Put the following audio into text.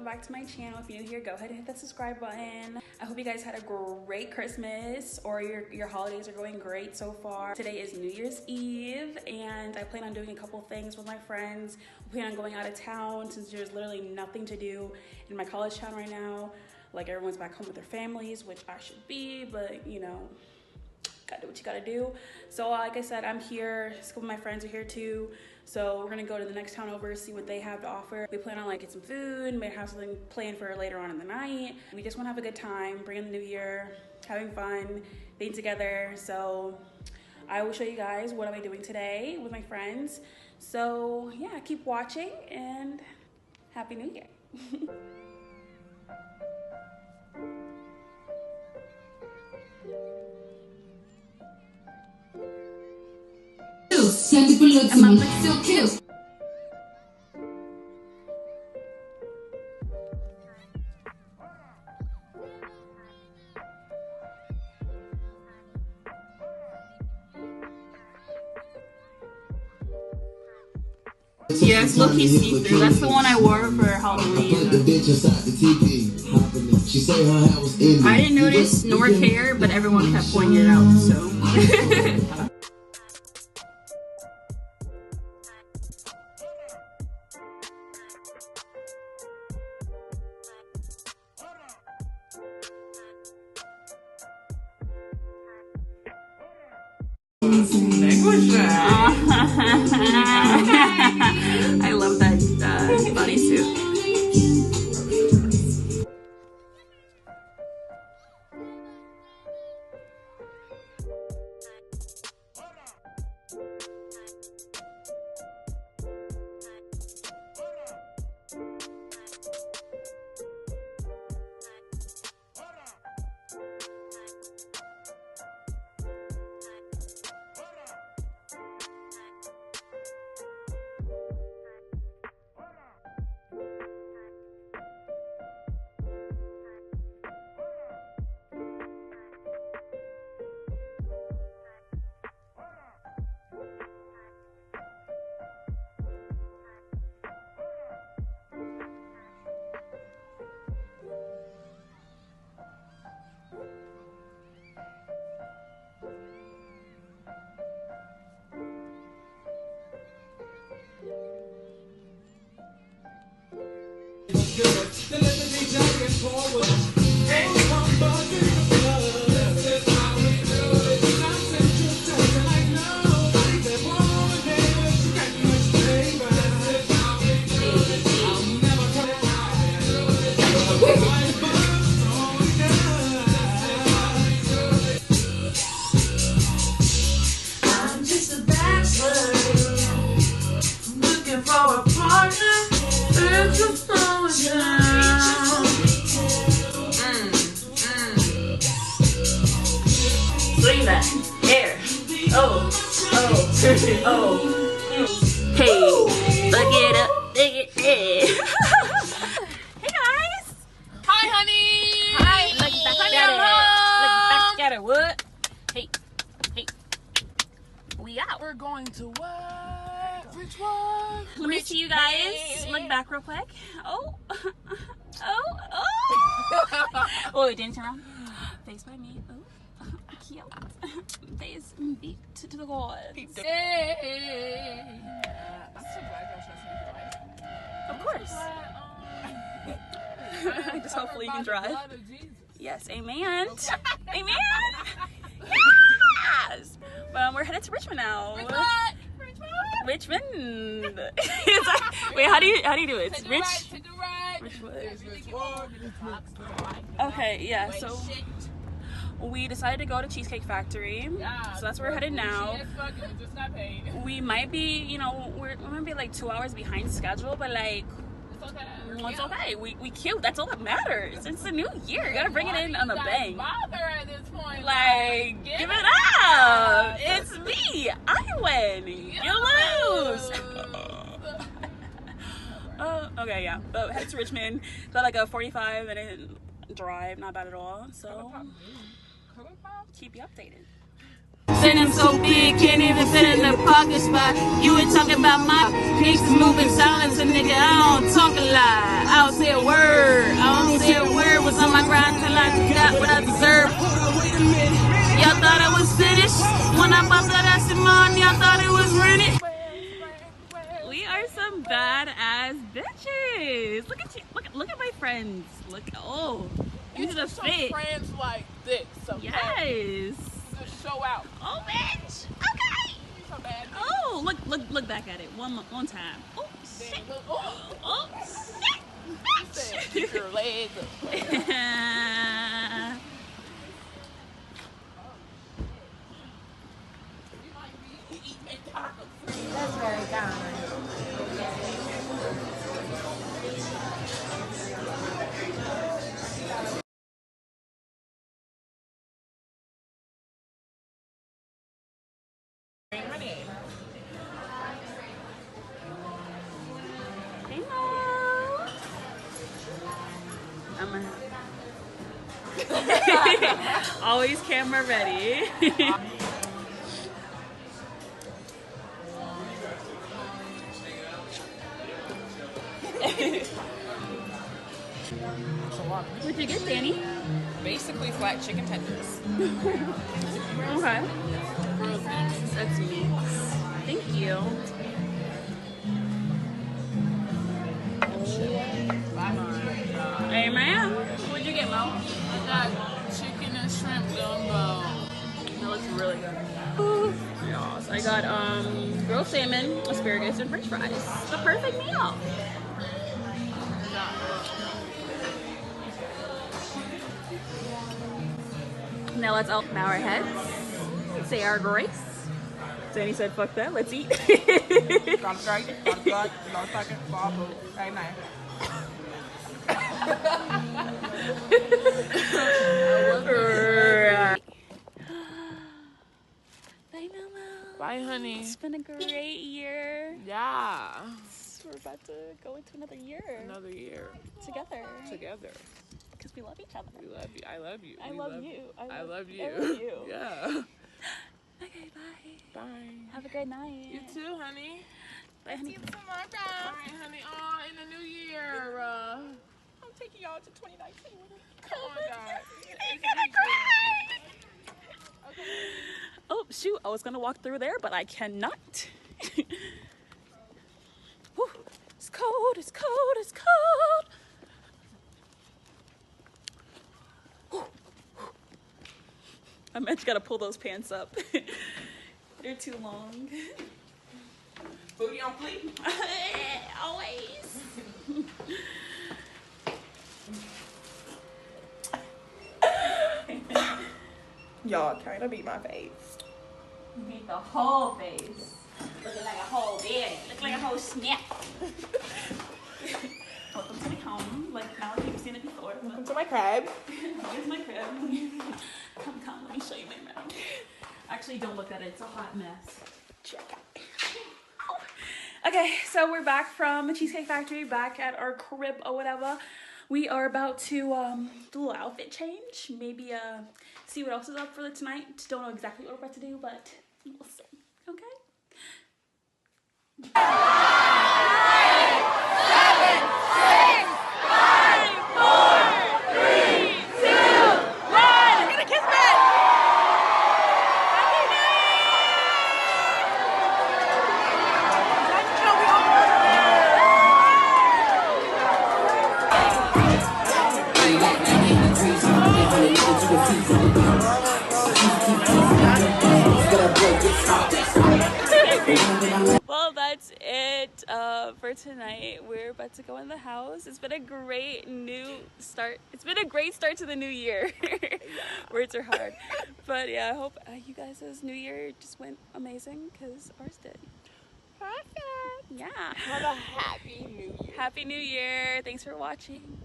welcome back to my channel. If you're new here, go ahead and hit that subscribe button. I hope you guys had a great Christmas, or your holidays are going great so far. Today is New Year's Eve, and I plan on doing a couple things with my friends. We plan on going out of town since there's literally nothing to do in my college town right now. Like, everyone's back home with their families, which I should be, but you know, gotta do what you gotta do. So like I said, I'm here. Some of my friends are here too. So we're gonna go to the next town over, see what they have to offer. We plan on like get some food, maybe have something planned for later on in the night. We just wanna have a good time, bring in the new year, having fun, being together. So I will show you guys what am I doing today with my friends. So yeah, keep watching and Happy New Year. Send it below to me, so cute. Yeah, it's low-key see-through. That's the one I wore for Halloween. I didn't notice nor care, but everyone kept pointing it out, so. I love that bodysuit. Hey, look it up, dig it, hey. Hey guys. Hi, honey. Hi. Look back at it. What? Hey. We out. We're going to what? Which one? Let me see you guys. Look back real quick. Oh. Oh, wait, didn't turn around. Face by me. Oh, cute. Face beat to the goal. Hey. Of course. Just hopefully you can drive. Yes, amen. Amen. Yes. We're headed to Richmond now. Richmond. It's like, wait, how do you do it? It's Richmond. Okay, yeah. So we decided to go to Cheesecake Factory. So that's where we're headed now. We might be, you know, we're gonna be like 2 hours behind schedule, but like, it's okay. We cute. That's all that matters. It's the new year. You gotta bring it in on the bang. Like, give it up. It's me. I win. You lose. Okay, yeah. But head to Richmond. Got like a 45-minute drive. Not bad at all. So keep you updated. Sitting so big, can't even fit in the parking spot. You ain't talking about my pics moving silence, a nigga, I don't talk a lot. I don't say a word. got what I deserve. Y'all thought I was finished when I popped that ass in mine. Y'all thought it was rented. We are some badass bitches. Look at you. Look at my friends. Look. Oh, these are the fit. Friends like this. So Yes. just show out. Oh, bitch. Okay. So bad. Oh, look back at it one time. Oh, shit. Oh, shit. Keep your legs up. That's very kind. Always camera ready. What'd you get, Danny? Basically flat chicken tenders. Okay. That's me. Thank you. Hey, man. What'd you get, Mo? I got chicken and shrimp gumbo. That looks really good. Yes, I got grilled salmon, asparagus, and french fries. The perfect meal. Now let's all bow our heads, say our grace. Danny said, fuck that, let's eat. God straight, God God, God second, God move. Amen. Bye, Mama. Bye, honey. It's been a great year. Yeah. We're about to go into another year. Another year. Together. Together. Because we love each other. We love you. I love you. I We love you. I love you. I love you. Yeah. Okay, bye. Bye. Have a great night. You too, honey. Bye, honey. All right, honey. Oh, in the new year, I'm taking y'all to 2019 with me. Oh my God. You're gonna cry. Okay. Oh, shoot. I was going to walk through there, but I cannot. Whew. It's cold. It's cold. It's cold. I meant you got to pull those pants up. They're too long. Booty on fleek. Always. Y'all kind of beat my face. You beat the whole face. Looking like a whole bed. Looking like a whole snap. Welcome to my home. Like, now you've seen it before. Welcome to my crib. Here's my crib. Come, let me show you my room. Actually, don't look at it. It's a hot mess. Check it. Okay, so we're back from the Cheesecake Factory, back at our crib or whatever. We are about to do a little outfit change. Maybe see what else is up for tonight. Don't know exactly what we're about to do, but we'll see. Okay? 5, 4, 3, 2, 1. Get a kiss back. Happy New Well, that's it for tonight. We're about to go in the house. It's been a great new start. It's been a great start to the new year. Words are hard. But yeah, I hope you guys' new year just went amazing because ours did. Perfect. Yeah. Have a happy new year. Happy New Year. Thanks for watching.